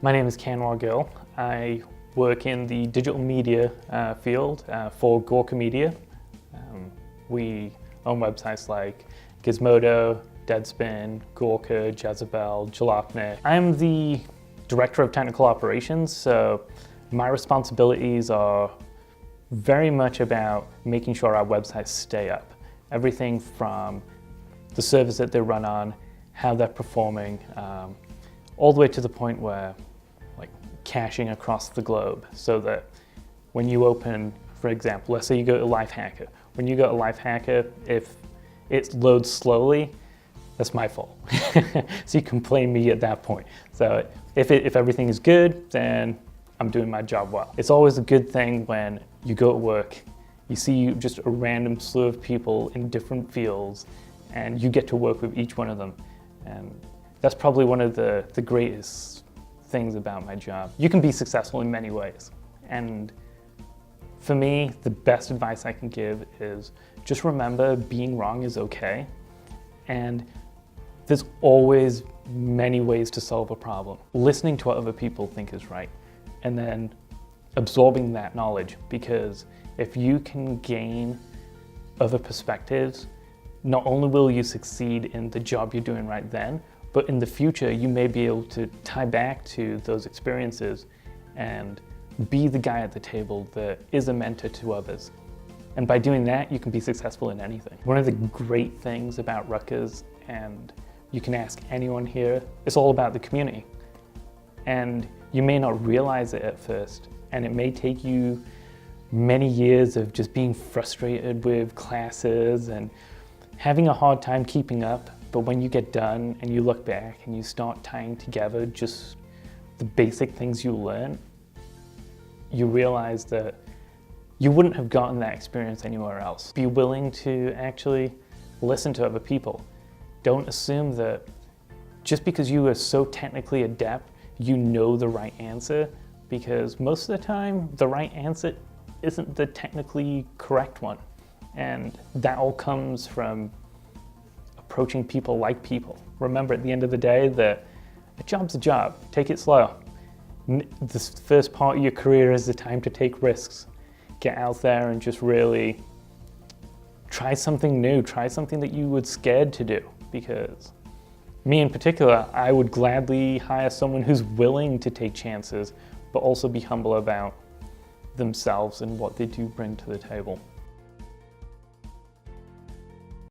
My name is Kanwar Gil. I work in the digital media field for Gorka Media. We own websites like Gizmodo, Deadspin, Gorka, Jezebel, Jalopnik. I'm the Director of Technical Operations, so my responsibilities are very much about making sure our websites stay up. Everything from the servers that they run on, how they're performing, all the way to the point where like caching across the globe, so that when you open, for example, let's say you go to Lifehacker. When you go to Lifehacker, if it loads slowly, that's my fault. So you can blame me at that point. So if everything is good, then I'm doing my job well. It's always a good thing when you go to work, you see just a random slew of people in different fields, and you get to work with each one of them. And that's probably one of the greatest things about my job. You can be successful in many ways. And for me, the best advice I can give is just remember being wrong is okay. And there's always many ways to solve a problem. Listening to what other people think is right, and then absorbing that knowledge, because if you can gain other perspectives, not only will you succeed in the job you're doing right then, but in the future you may be able to tie back to those experiences and be the guy at the table that is a mentor to others. And by doing that, you can be successful in anything. One of the great things about Rutgers, and you can ask anyone here, it's all about the community. And you may not realize it at first, and it may take you many years of just being frustrated with classes and having a hard time keeping up. But when you get done and you look back and you start tying together just the basic things you learn, you realize that you wouldn't have gotten that experience anywhere else. Be willing to actually listen to other people. Don't assume that just because you are so technically adept, you know the right answer, because most of the time, the right answer isn't the technically correct one. And that all comes from approaching people like people. Remember, at the end of the day, that a job's a job. Take it slow. The first part of your career is the time to take risks. Get out there and just really try something new. Try something that you were scared to do. Because me in particular, I would gladly hire someone who's willing to take chances, but also be humble about themselves and what they do bring to the table.